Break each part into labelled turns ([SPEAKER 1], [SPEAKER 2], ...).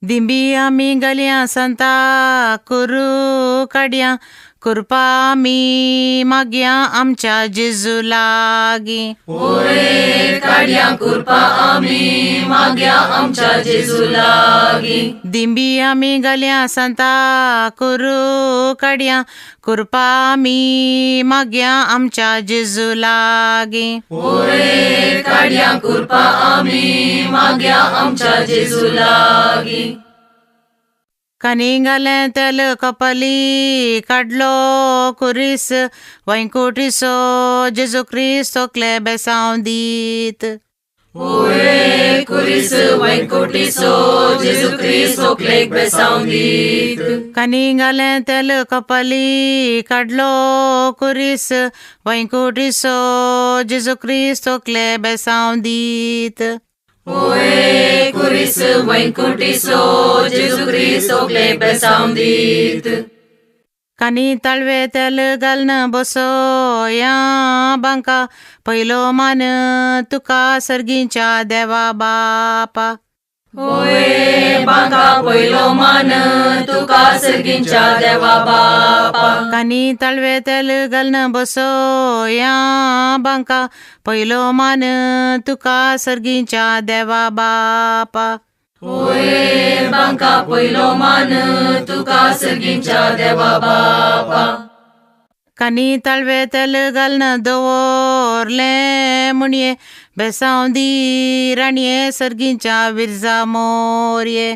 [SPEAKER 1] दिंबी आमी गल्या संता करू काड्या कृपा आमी माग्या आमच्या जेजू लागी.
[SPEAKER 2] ओरे काड्या कृपा आमी माग्या आमच्या जेजू लागी.
[SPEAKER 1] दिंबी आमी गल्या संता करू काड्या कृपा आमी माग्या आमच्या जेजू लागी.
[SPEAKER 2] ओरे काड्या कृपा आमी माग्या आमच्या जेजू लागी.
[SPEAKER 1] कनिंगलें तेल कपली काडलो कुरीस वैकुंठीचो जेजू क्रिस्तोकले बेसांव दीत.
[SPEAKER 2] ओरे कुरीस वैकुंठीचो जेजू क्रिस्तोकले बेसांव दीत.
[SPEAKER 1] कनिंगलें तेल कपली काडलो कुरीस वैकुंठीचो जेजू क्रिस्तोकले बेसांव दीत.
[SPEAKER 2] ओरे कुरीस वैकुंठीचो जेजू क्रिस्तोकले बेसांव दीत.
[SPEAKER 1] कानी तळवे तेल घालन बसो या बांका पयलो मान तुका सर्गींच्या देवा बापा.
[SPEAKER 2] ओरे बांका पयलो मान तुका सर्गींच्या देवा बापा.
[SPEAKER 1] कानी तळवे तेल घालन बसो या बांका पयलो मान तुका सर्गींच्या देवा बापा.
[SPEAKER 2] ओरे बांका पयलो मान तुका सर्गींच्या देवा बापा.
[SPEAKER 1] कानी तळवे तेल घालन दवरले म्हणये बेसांव दी राणये सर्गींच्या विरजा मोरये.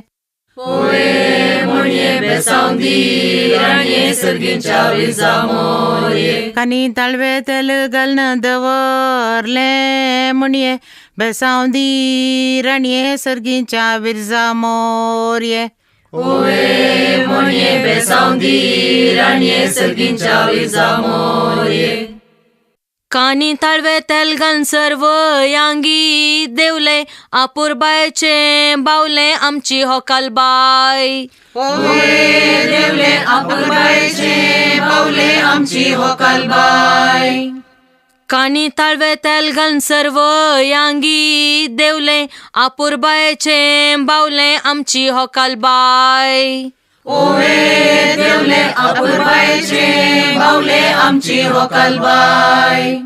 [SPEAKER 2] ओरे म्हणये बेसांव दी राणये सर्गींच्या विरजा मोरये.
[SPEAKER 1] कानी तळवे तेल घालन दवरले म्हणये बेसांव दी राणये सर्गींच्या विरजा मोरये.
[SPEAKER 2] ओरे म्हणये बेसांव दी राणये सर्गींच्या विरजा मोरये.
[SPEAKER 3] कानी तळवे तेलगन सर्व यांगी देवले आपुरबायचे बावले आमची होकालबाय.
[SPEAKER 2] ओरे देवले आपुरबायचे बावले आमची होकालबाय.
[SPEAKER 3] कानी तळवे तेलगन सर्व यांगी देवले आपुरबायचे बावले आमची होकालबाय.
[SPEAKER 2] ओरे देवले आपुरबायचे बावले आमची होकालबाय.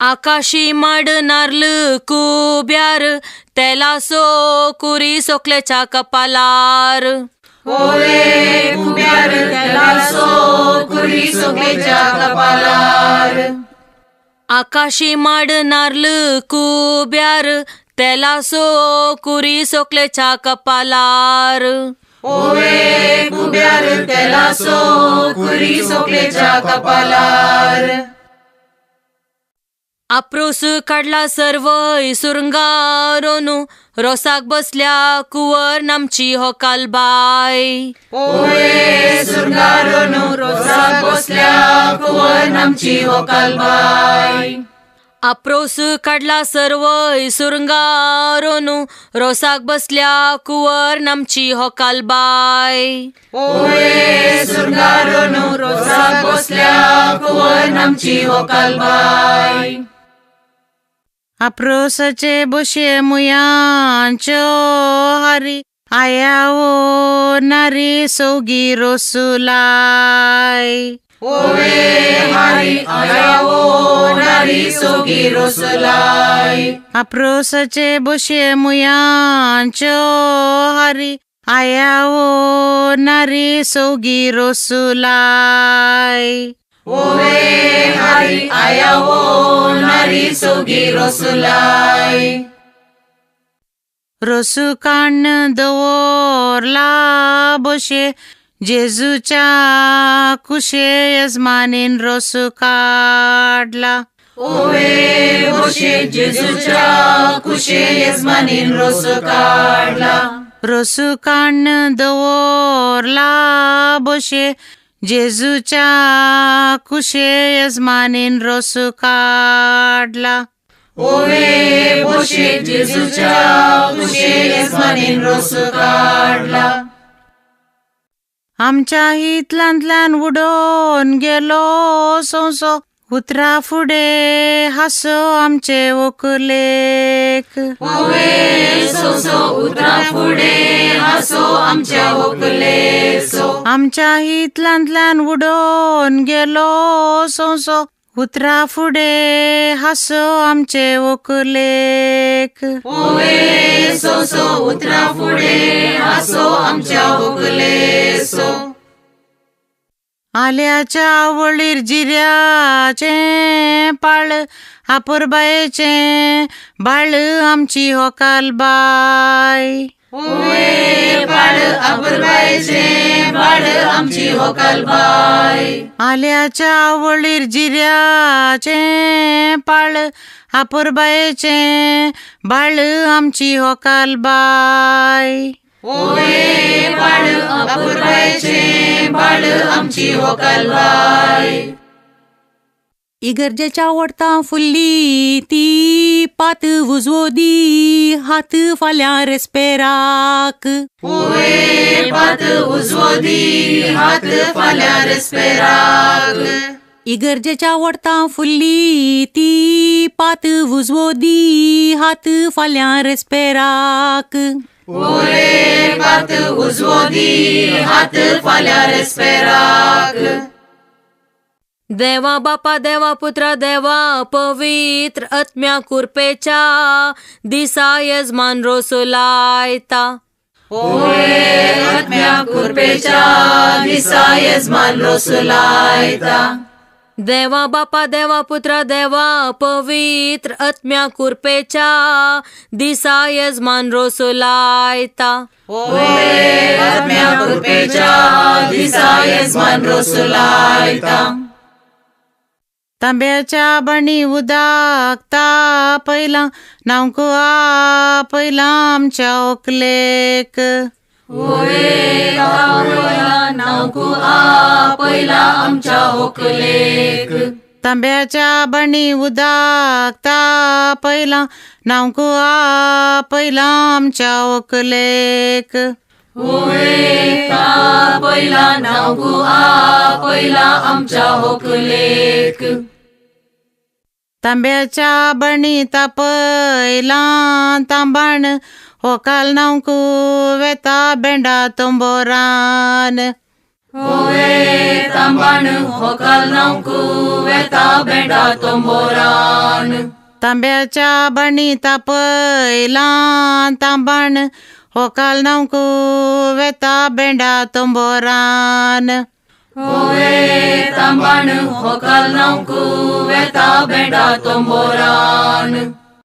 [SPEAKER 3] आकाशी माड नारल कुब्यार तेलासो कुरी सोकलेच्या कपालार.
[SPEAKER 2] ओरे कुब्यार तेलासो कुरी सोकलेच्या कपालार.
[SPEAKER 3] आकाशी माड नारल कुब्यार तेलासो कुरी सोकलेच्या कपालार.
[SPEAKER 2] ओरे कुब्यार तेलासो कुरी सोकलेच्या कपालार.
[SPEAKER 3] आप्रोस काढला सर्व सुरंगारोनू रोसाक बसल्या कुवर नामची होकालबाय.
[SPEAKER 2] ओरे सुरंगारोनू रोसाक बसल्या कुवर नामची होकालबाय.
[SPEAKER 3] आप्रोस काढला सर्व सुरंगारोनू रोसाक बसल्या कुवर नामची होकालबाय.
[SPEAKER 2] ओरे सुरंगारोनू रोसाक बसल्या कुवर नामची होकालबाय.
[SPEAKER 1] आप्रोसाचे बशे मुयांच्यो हारी आया ओ नारी सोगी रोसुलाय.
[SPEAKER 2] ओरे हारी आया ओ नारी सोगी रोसुलाय.
[SPEAKER 1] आप्रोसाचे बशे मुयांच्यो हारी आया ओ नारी सोगी रोसुलाय.
[SPEAKER 2] ओरे हारी आया ओ नारी सोगी रोसुलाय.
[SPEAKER 1] रोसू काढणं दवरला बशे जेजूच्या कुशे यजमानीन रोसू काढला.
[SPEAKER 2] ओरे बशे जेजूच्या कुशे यजमानीन रोसू काढला.
[SPEAKER 1] रोसू काढणं दवरला बशे जेजूच्या कुशे यजमानीन रोसू काढला.
[SPEAKER 2] ओरे बशे जेजूच्या कुशे यजमानीन रोसू काढला.
[SPEAKER 1] आमच्या हितल्यांतल्यान उडोवन गेलो सोंसो उतरा फुडे हासो आमचे व्हंकलेक.
[SPEAKER 2] ओवे सोसो उतरा फुडे हासो आमच्या व्हंकलेचो.
[SPEAKER 1] आमच्या हितल्यांतल्यान उडोवन गेलो सोंसो. उतरा फुडे हासो आमचे व्हंकलेक.
[SPEAKER 2] ओवे सोसो उतरा फुडे हासो आमच्या व्हंकलेचो.
[SPEAKER 1] आल्याच्या वळीर जिऱ्याचे पाळ आपुरबायेचे बाळ आमची होकालबाय.
[SPEAKER 2] ओवे बाळ आपुरबायेचे बाळ आमची होकालबाय.
[SPEAKER 1] आल्याच्या वळीर जिऱ्याचे पाळ आपुरबायेचे बाळ आमची होकालबाय.
[SPEAKER 2] ओवे बाळ आपुरबायेचे बाळ आमची होकालबाय.
[SPEAKER 3] इगर्जेच्या वडतां फुल्ली ती पात उजवो दी हात फाल्यां रेस्पेराक.
[SPEAKER 2] ओवे पात उजवो दी हात फाल्यां रेस्पेराक.
[SPEAKER 3] इगर्जेच्या वडतां फुल्ली ती पात उजवो दी हात फाल्यां रेस्पेराक.
[SPEAKER 2] ओवे पात उजवो दी हात फाल्यां रेस्पेराक.
[SPEAKER 3] देवा बापा देवा पुत्रा देवा पवित्र आत्म्या कुरपेच्या दिसा यजमान रोसो लायता.
[SPEAKER 2] ओवे आत्म्या कुरपेच्या दिसा यजमान रोसो लायता.
[SPEAKER 3] देवा बापा देवा पुत्रा देवा पवित्र आत्म्या कुरपेच्या दिसा यजमान रोसो लायता.
[SPEAKER 2] ओवे आत्म्या कुरपेच्या दिसा यजमान रोसो लायता.
[SPEAKER 1] तांब्याच्या बणी उदाकता पहिला नावको पहिला आमच्या व्हंकलेक.
[SPEAKER 2] ओवे पयला नावकू पयला आमच्या व्हंकलेक.
[SPEAKER 1] तांब्याच्या बणी उदाकता पहिला नावको पहिला आमच्या व्हंकलेक.
[SPEAKER 2] ओवे पयला नावकू पयला आमच्या व्हंकलेक.
[SPEAKER 1] तांब्याच्या बणी तापयला तांबाण होकाल नावकू वेता बेंडा तंबोरान.
[SPEAKER 2] ओवे तांबाण होकाल नावकू वेता बेंडा तंबोरान.
[SPEAKER 1] तांब्याच्या बणी तापयला तांबाण होकाल नावकू वेता बेंडा तंबोरान.
[SPEAKER 2] ओवे तांबाण होकाल नावकू वेता बेंडा तंबोरान.